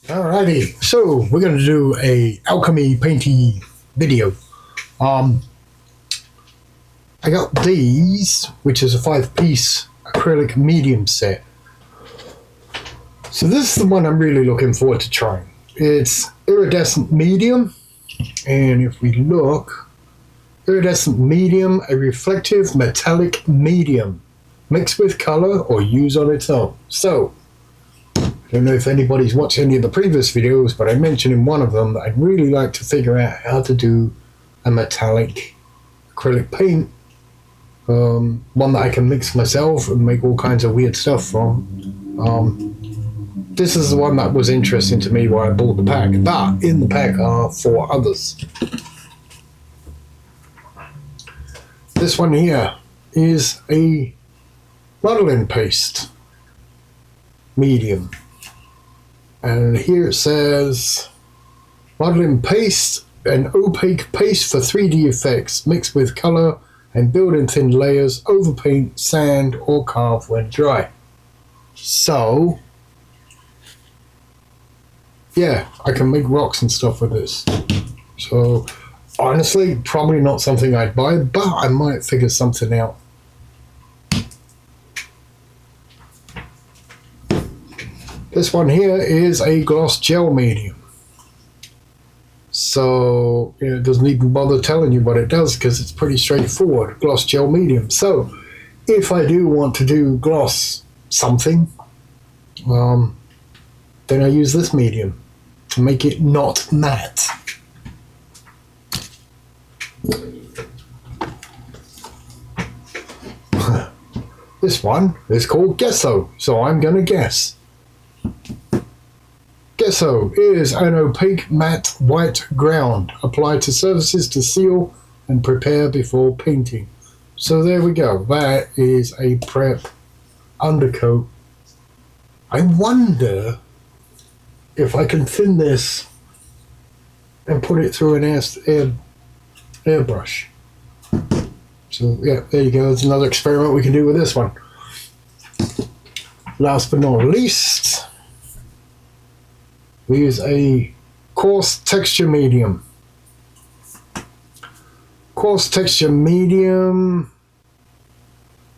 Alrighty, so we're going to do a alchemy painting video. I got these, which is a 5-piece acrylic medium set. So this is the one I'm really looking forward to trying. It's iridescent medium, and if we look, iridescent medium, a reflective metallic medium, mixed with color or use on its own. So I don't know if anybody's watched any of the previous videos, but I mentioned in one of them that I'd really like to figure out how to do a metallic acrylic paint. One that I can mix myself and make all kinds of weird stuff from. This is the one that was interesting to me why I bought the pack, but in the pack are 4 others. This one here is a modeling paste medium. And here it says, modeling paste, an opaque paste for 3D effects, mixed with color and build in thin layers, overpaint, sand, or carve when dry. So, yeah, I can make rocks and stuff with this. So, honestly, probably not something I'd buy, but I might figure something out. This one here is a gloss gel medium. So it doesn't even bother telling you what it does because it's pretty straightforward. Gloss gel medium. So if I do want to do gloss something, then I use this medium to make it not matte. This one is called Gesso, so I'm going to guess. Gesso is an opaque matte white ground applied to surfaces to seal and prepare before painting. So there we go. That is a prep undercoat. I wonder if I can thin this and put it through an airbrush. So yeah, there you go. There's another experiment we can do with this one. Last but not least, we use a coarse texture medium. Coarse texture medium,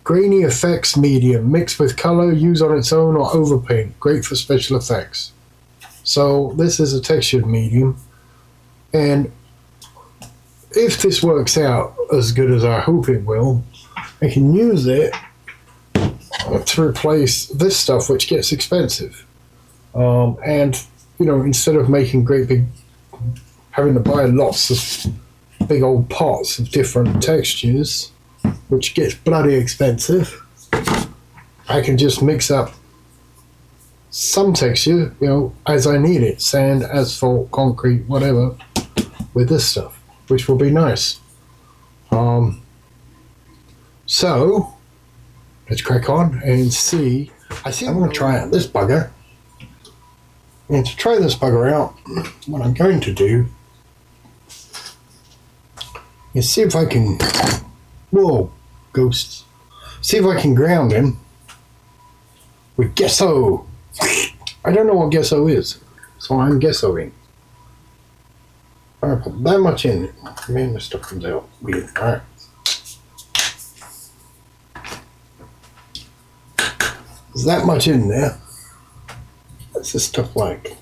grainy effects medium, mixed with color, use on its own or overpaint. Great for special effects. So this is a textured medium, and if this works out as good as I hope it will, I can use it to replace this stuff, which gets expensive. And you know, instead of making great big, having to buy lots of big old pots of different textures, which gets bloody expensive, I can just mix up some texture, you know, as I need it, sand, asphalt, concrete, whatever, with this stuff, which will be nice. So let's crack on and see. I'm going to try out this bugger. And to try this bugger out, what I'm going to do is see if I can, whoa, ghosts, see if I can ground him with Gesso. I don't know what Gesso is, so I'm Gessoing. I'm going to put that much in. Man, this stuff comes out weird. Alright. There's that much in there. What's this stuff like?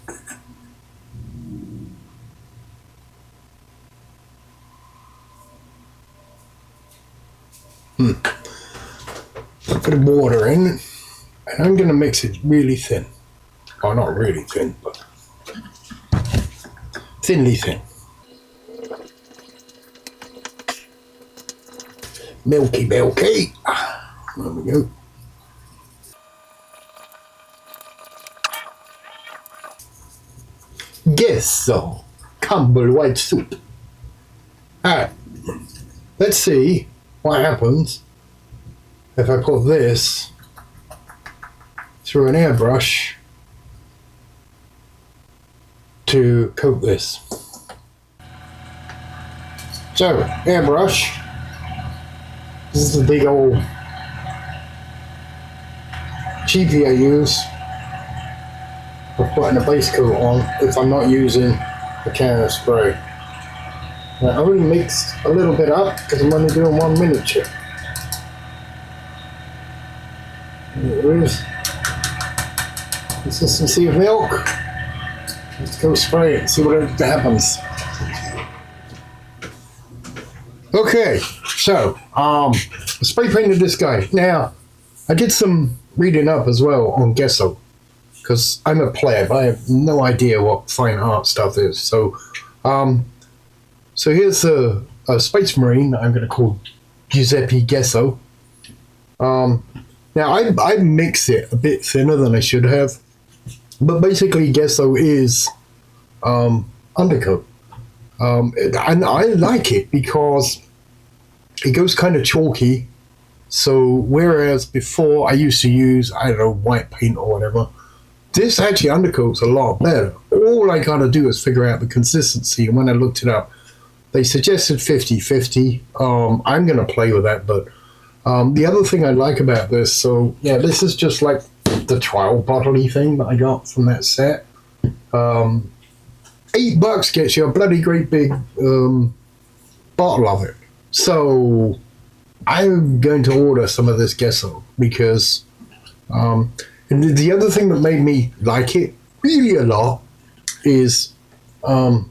Put a water in, and I'm going to mix it really thin. Well, not really thin, but thinly thin. Milky, milky. There we go. Gesso, Campbell white soup. Alright, let's see what happens if I put this through an airbrush to coat this. So, airbrush. This is the big old cheapie I use for putting a base coat on if I'm not using a can of spray. Now, I only mixed a little bit up because I'm only doing 1 miniature. There it is. Consistency of milk. Let's go spray it and see what happens. Okay, so spray painted this guy. Now, I did some reading up as well on Gesso because I'm a pleb. I have no idea what fine art stuff is. So, so here's a Space Marine I'm going to call Giuseppe Gesso. Now, I mix it a bit thinner than I should have, but basically Gesso is undercoat. And I like it because it goes kind of chalky. So whereas before I used to use, I don't know, white paint or whatever, this actually undercoats a lot better. All I gotta do is figure out the consistency. And when I looked it up, they suggested 50-50. I'm gonna play with that, but the other thing I like about this, so yeah, this is just like the trial bottle-y thing that I got from that set. $8 gets you a bloody great big bottle of it. So I'm going to order some of this Gesso because and the other thing that made me like it really a lot is I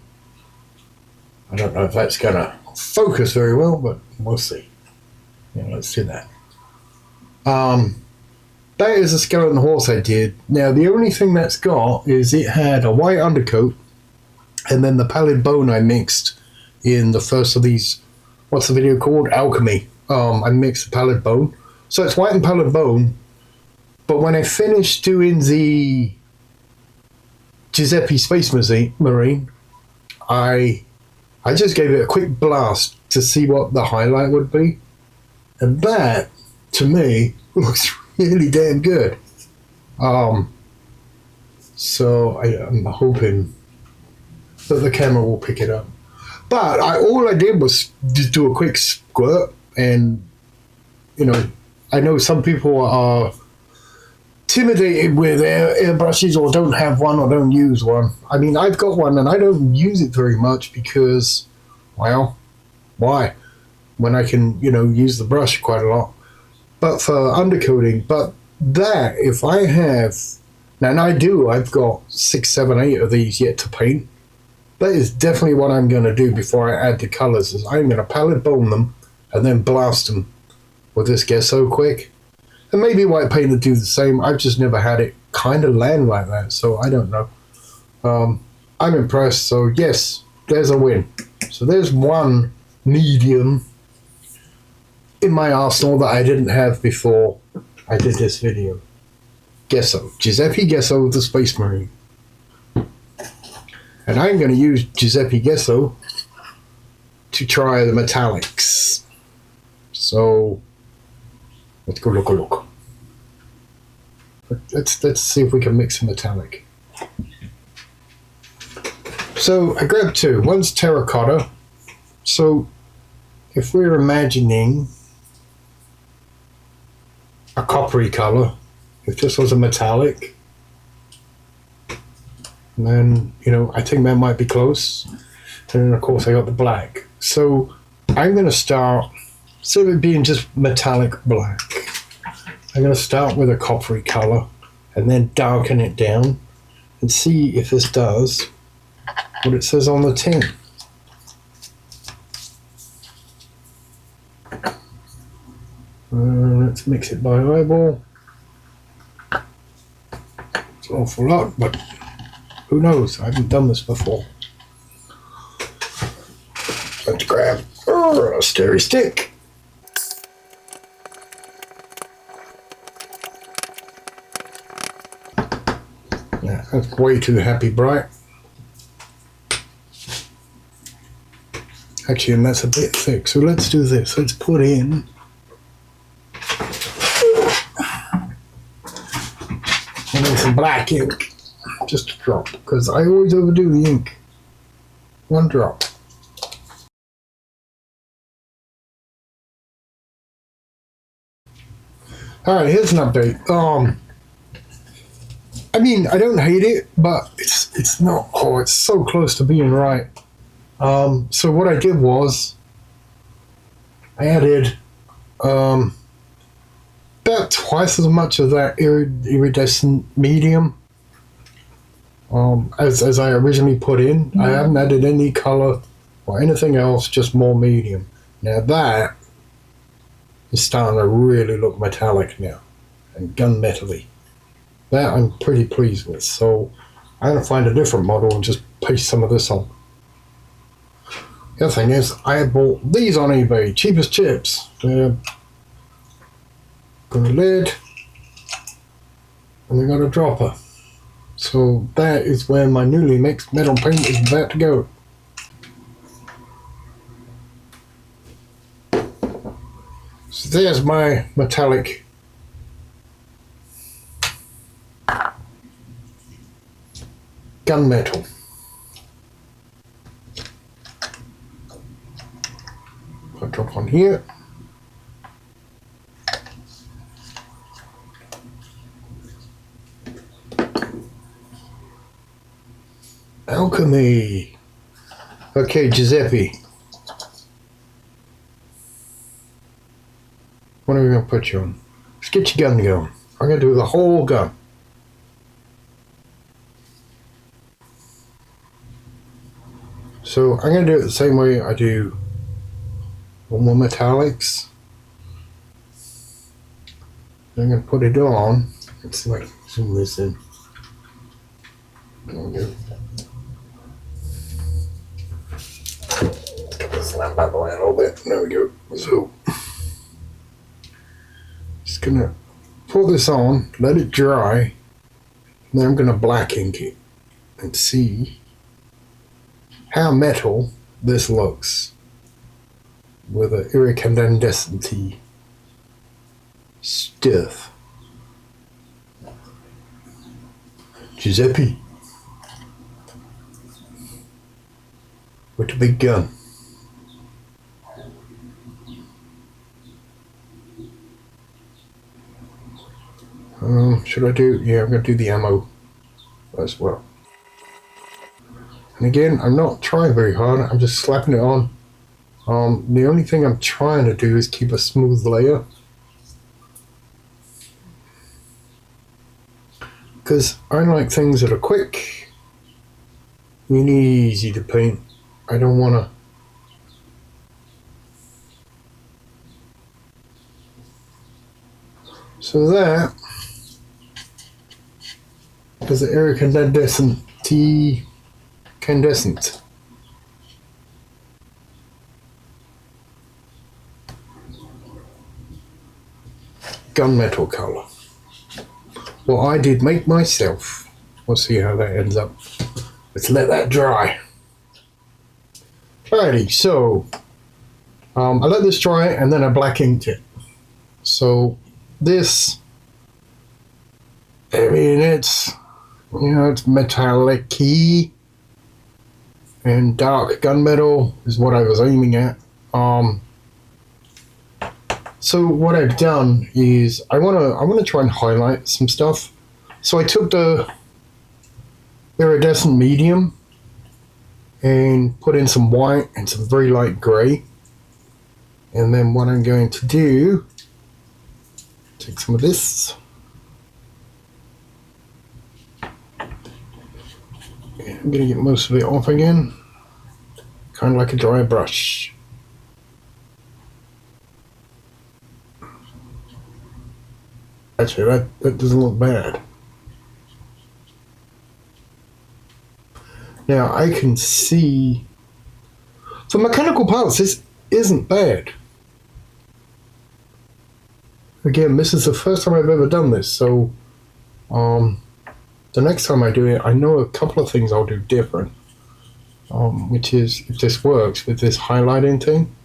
don't know if that's gonna focus very well, but we'll see. Yeah, let's do that. That is a skeleton horse I did. Now the only thing that's got is it had a white undercoat and then the pallid bone I mixed in the first of these, what's the video called? Alchemy. I mixed the pallid bone. So it's white and pallid bone. But when I finished doing the Giuseppe Space Marine, I just gave it a quick blast to see what the highlight would be. And that, to me, looks really damn good. So I'm hoping that the camera will pick it up. But all I did was just do a quick squirt, and you know, I know some people are intimidated with airbrushes or don't have one or don't use one. I mean, I've got one and I don't use it very much because, well, why? When I can, you know, use the brush quite a lot. But for undercoating, but that, if I have, now and I do, I've got 6, 7, 8 of these yet to paint. That is definitely what I'm going to do before I add the colors. Is I'm going to pallid bone them and then blast them with this Gesso quick. And maybe white paint would do the same. I've just never had it kind of land like that, so I don't know. I'm impressed. So yes, there's a win. So there's one medium in my arsenal that I didn't have before I did this video. Gesso. Giuseppe Gesso, the Space Marine. And I'm going to use Giuseppe Gesso to try the metallics. So let's go look a look. Let's see if we can mix a metallic. So I grabbed two. One's terracotta. So if we're imagining a coppery color, if this was a metallic, and then, you know, I think that might be close. And then, of course, I got the black. So I'm going to start, instead of it being just metallic black, I'm going to start with a coppery color and then darken it down and see if this does what it says on the tin. Let's mix it by eyeball. It's an awful lot, but who knows? I haven't done this before. Let's grab a stirry stick. Yeah, that's way too happy bright. Actually, and that's a bit thick. So let's do this. Let's put in some black ink. Just a drop, because I always overdo the ink. One drop. Alright, here's an update. I mean, I don't hate it, but it's not. Oh, it's so close to being right. So what I did was I added about twice as much of that iridescent medium as I originally put in. I haven't added any color or anything else, just more medium. Now that is starting to really look metallic now and gunmetal-y. That I'm pretty pleased with. So I'm gonna find a different model and just paste some of this on. The other thing is, I bought these on eBay, cheapest chips. They're got a lid, and they got a dropper. So that is where my newly mixed metal paint is about to go. So there's my metallic gunmetal. I'll drop on here. Alchemy. Okay, Giuseppe. What are we going to put you on? Let's get your gun going. I'm going to do the whole gun. So I'm going to do it the same way I do one more metallics. I'm going to put it on. Let's see if I can zoom this in. There we go. Slam back the way a little bit. There we go. So, just going to pour this on, let it dry, and then I'm going to black ink it and see how metal this looks with an iridescent stuff. Giuseppe with the big gun. Should I do? Yeah, I'm going to do the ammo as well. And again, I'm not trying very hard. I'm just slapping it on. The only thing I'm trying to do is keep a smooth layer, because I like things that are quick and easy to paint. I don't want to so that is the iridescent incandescent. Gunmetal color. Well, I did make myself. We'll see how that ends up. Let's let that dry. Alrighty, so I let this dry and then I black inked it. So this, I mean, it's, you know, it's metallic-y and dark gunmetal is what I was aiming at. So what I've done is I wanna try and highlight some stuff. So I took the iridescent medium and put in some white and some very light grey. And then what I'm going to do, take some of this. And I'm going to get most of it off again, kind of like a dry brush. Actually, that doesn't look bad. Now I can see, for mechanical parts, this isn't bad. Again, this is the first time I've ever done this, so the next time I do it, I know a couple of things I'll do different, which is, if this works with this highlighting thing,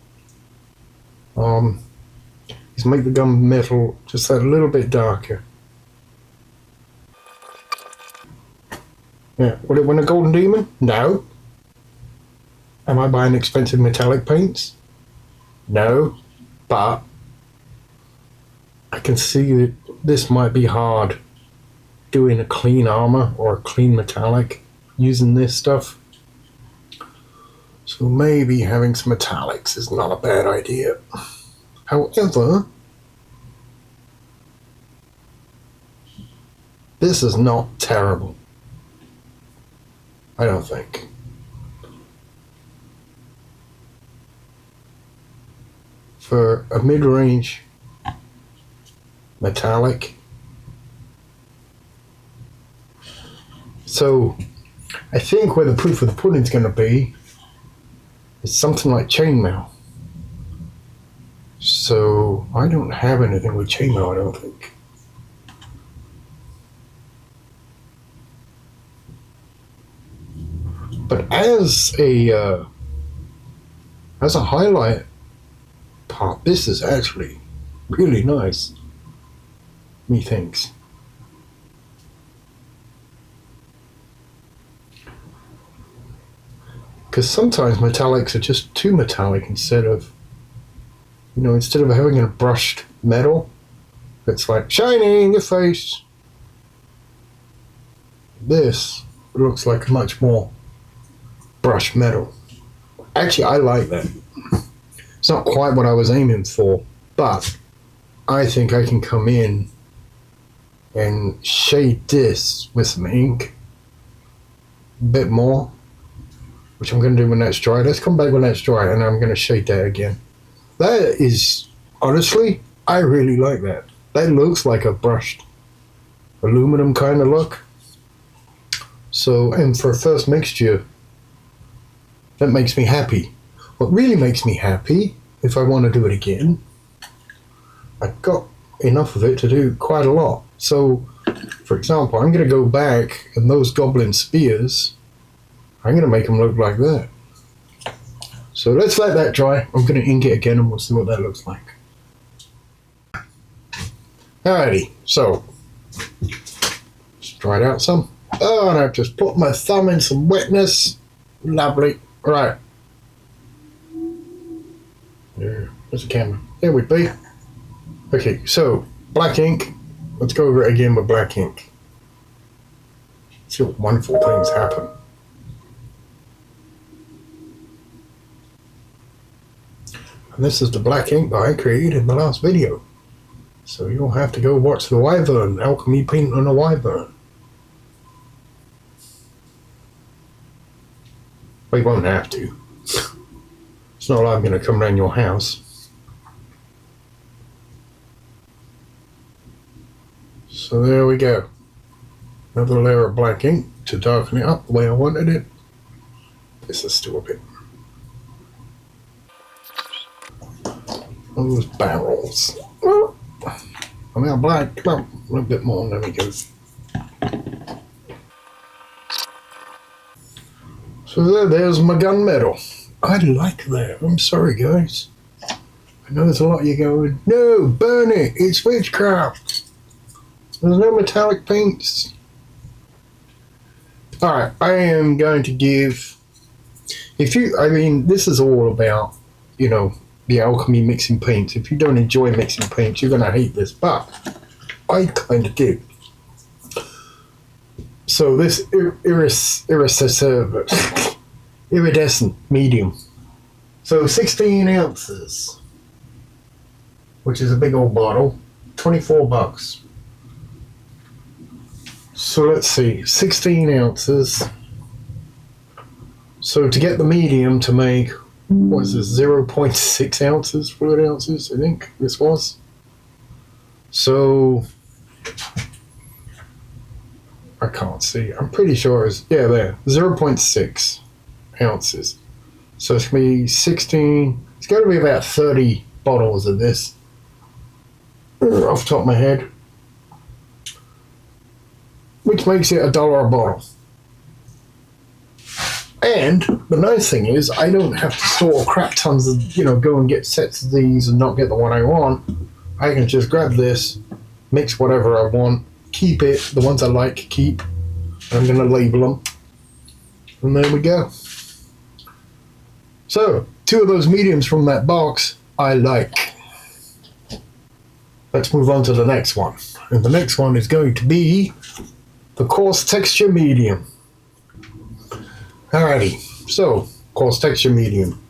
is make the gun metal just a little bit darker. Yeah, will it win a golden demon? No. Am I buying expensive metallic paints? No, but I can see that this might be hard doing a clean armor or a clean metallic using this stuff. So maybe having some metallics is not a bad idea. However, this is not terrible, I don't think. For a mid-range metallic. So I think where the proof of the pudding is going to be is something like chainmail. So I don't have anything with chainmail, I don't think. But as a highlight part, this is actually really nice, methinks. Because sometimes metallics are just too metallic instead of having a brushed metal, it's like shiny in your face. This looks like much more brushed metal. Actually, I like that. It's not quite what I was aiming for, but I think I can come in and shade this with some ink a bit more, which I'm going to do when that's dry. Let's come back when that's dry, and I'm going to shade that again. That is, honestly, I really like that. That looks like a brushed aluminum kind of look. So, and for a first mixture, that makes me happy. What really makes me happy, if I want to do it again, I've got enough of it to do quite a lot. So, for example, I'm going to go back, and those goblin spears, I'm going to make them look like that. So let's let that dry. I'm going to ink it again, and we'll see what that looks like. Alrighty, so let's dry it out some. Oh, and I've just put my thumb in some wetness. Lovely. Right. There. Where's the camera? There we be. Okay, so black ink. Let's go over it again with black ink. See what wonderful things happen. And this is the black ink that I created in the last video. So you'll have to go watch the Wyvern, Alchemy paint on a Wyvern. Well, you won't have to. It's not like I'm going to come around your house. So there we go. Another layer of black ink to darken it up the way I wanted it. This is still a bit. Those barrels. I'm out black. Come on, a little bit more. There we go. So there's my gunmetal. I like that. I'm sorry, guys. I know there's a lot of you going, no, burn it. It's witchcraft. There's no metallic paints. Alright, I am going to give... this is all about, the Alchemy mixing paints. If you don't enjoy mixing paints, you're going to hate this, but I kind of do. So this iridescent medium. So 16 ounces, which is a big old bottle, $24. So let's see, 16 ounces. So to get the medium to make, what is this, 0.6 ounces, fluid ounces, I think this was. So, I can't see, I'm pretty sure it's, yeah, there, 0.6 ounces. So it's going to be 16, it's going to be about 30 bottles of this, off the top of my head, which makes it $1 a bottle. And the nice thing is, I don't have to store crap tons of, go and get sets of these and not get the one I want. I can just grab this, mix whatever I want, keep it, the ones I like, keep. I'm going to label them. And there we go. So, 2 of those mediums from that box, I like. Let's move on to the next one. And the next one is going to be the coarse texture medium. Alrighty, so coarse texture medium.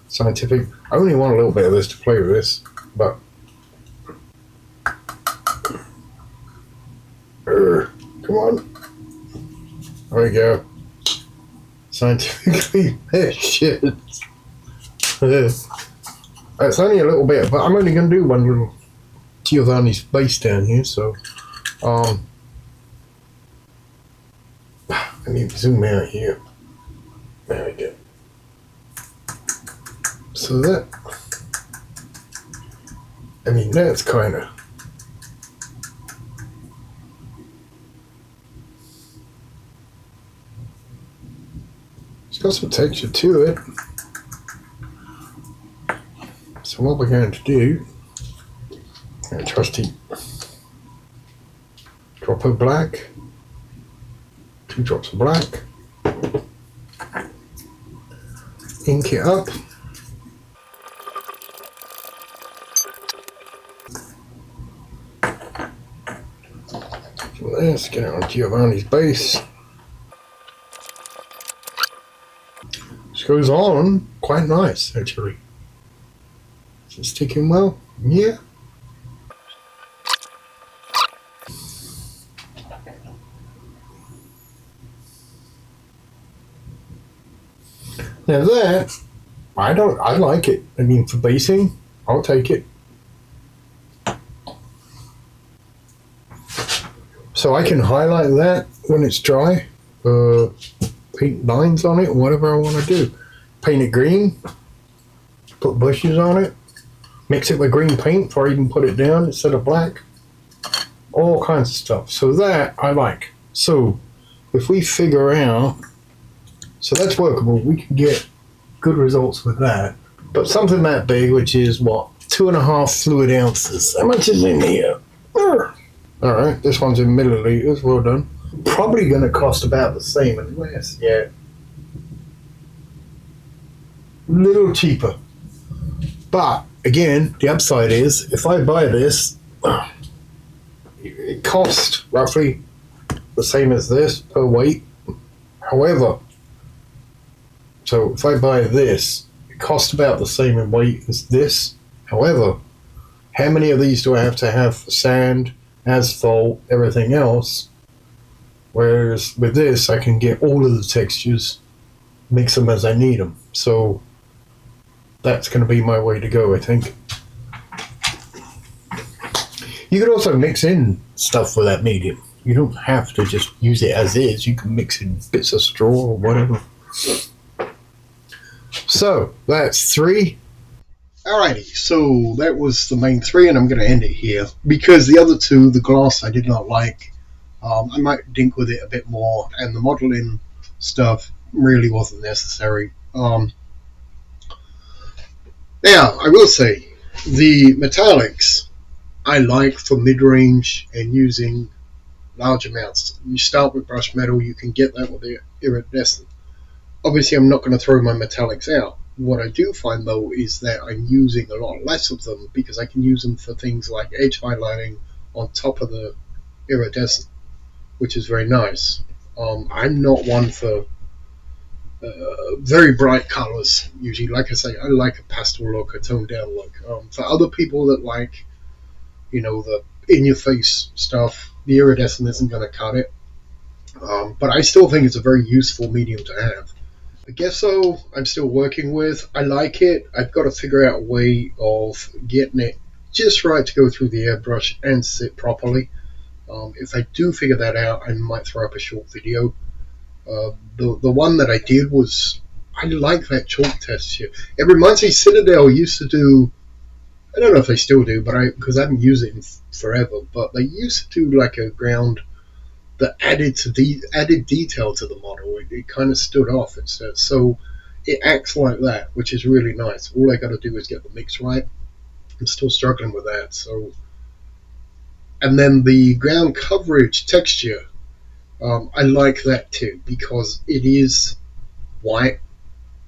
Scientific. I only want a little bit of this to play with this, but come on. There we go. Scientifically measured. It's only a little bit, but I'm only going to do one little Giovanni's base down here, so I need to zoom out here. There we go. So that, I mean, that's kind of, it's got some texture to it. So what we're going to do, trusty drop of black, 2 drops of black, ink it up. Let's get it on Giovanni's base. This goes on quite nice, actually. Is it sticking well? Yeah. Now that, I like it. I mean, for basing, I'll take it. So I can highlight that when it's dry, paint lines on it, whatever I want to do. Paint it green, put bushes on it, mix it with green paint before I even put it down instead of black. All kinds of stuff. So that I like. So if we figure out, so that's workable, we can get good results with that. But something that big, which is what, 2.5 fluid ounces. How much is in here? Alright, this one's in milliliters, well done. Probably going to cost about the same unless, yeah. Little cheaper. But, again, the upside is, if I buy this, it costs roughly the same as this per weight. However, so if I buy this, it costs about the same in weight as this. However, how many of these do I have to have for sand, asphalt, everything else? Whereas with this, I can get all of the textures, mix them as I need them. So that's going to be my way to go, I think. You could also mix in stuff with that medium. You don't have to just use it as is. You can mix in bits of straw or whatever. So that's 3. Alrighty, so that was the main 3, and I'm going to end it here. Because the other 2, the gloss, I did not like. I might dink with it a bit more, and the modeling stuff really wasn't necessary. Now, I will say, the metallics I like for mid-range and using large amounts. You start with brushed metal, you can get that with the iridescent. Obviously, I'm not going to throw my metallics out. What I do find, though, is that I'm using a lot less of them because I can use them for things like edge highlighting on top of the iridescent, which is very nice. I'm not one for very bright colors, usually. Like I say, I like a pastel look, a toned down look. For other people that like, the in-your-face stuff, the iridescent isn't going to cut it. But I still think it's a very useful medium to have. The Gesso, I'm still working with. I like it. I've got to figure out a way of getting it just right to go through the airbrush and sit properly. If I do figure that out, I might throw up a short video. The one that I did was, I like that chalk texture. It reminds me, Citadel used to do, I don't know if they still do, but because I haven't used it in forever, but they used to do like a ground that added detail to the model. It kind of stood off. So it acts like that, which is really nice. All I got to do is get the mix right. I'm still struggling with that. So, and then the ground coverage texture, I like that too because it is white,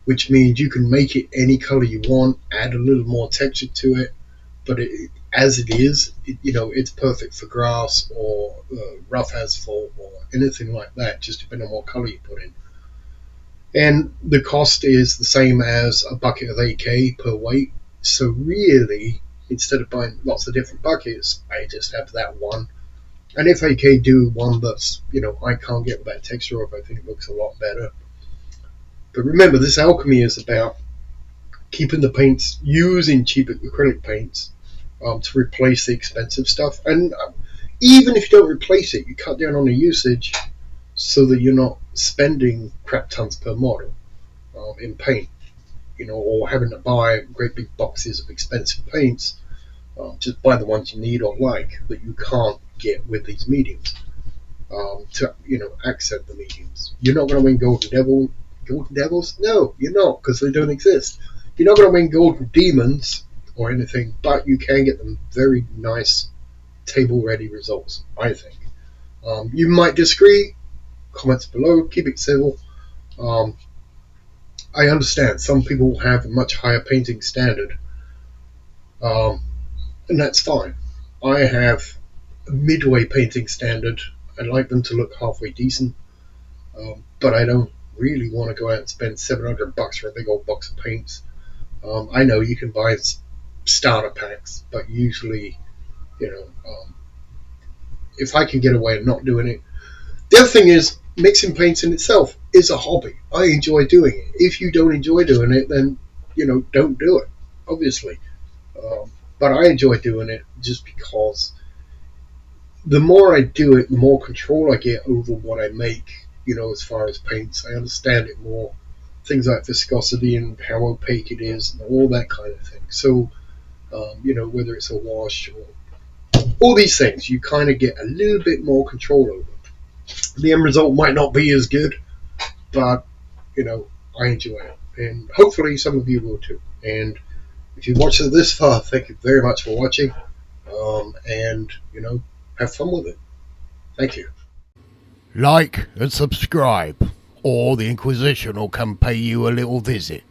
which means you can make it any color you want, add a little more texture to it, but it as it is, it's perfect for grass or rough asphalt or anything like that, just depending on what color you put in. And the cost is the same as a bucket of 8K per weight. So really, instead of buying lots of different buckets, I just have that one. And if 8K do one that's, I can't get with that texture up, I think it looks a lot better. But remember, this Alchemy is about keeping the paints, using cheap acrylic paints to replace the expensive stuff. And even if you don't replace it, you cut down on the usage so that you're not spending crap tons per model in paint, or having to buy great big boxes of expensive paints. Just buy the ones you need or like that you can't get with these mediums to accent the mediums. You're not going to win Golden Devils? No, you're not, because they don't exist. You're not going to win Golden Demons or anything, but you can get them very nice table-ready results, I think. You might disagree. Comments below. Keep it civil. I understand some people have a much higher painting standard, and that's fine. I have a midway painting standard. I like them to look halfway decent, but I don't really want to go out and spend $700 for a big old box of paints. I know you can buy starter packs, but usually, if I can get away and not doing it. The other thing is, mixing paints in itself is a hobby. I enjoy doing it. If you don't enjoy doing it, then, don't do it, obviously. But I enjoy doing it just because the more I do it, the more control I get over what I make, as far as paints. I understand it more. Things like viscosity and how opaque it is and all that kind of thing. So, whether it's a wash or all these things, you kind of get a little bit more control over. The end result might not be as good, but, I enjoy it. And hopefully some of you will too. And if you've watched it this far, thank you very much for watching. And, have fun with it. Thank you. Like and subscribe, or the Inquisition will come pay you a little visit.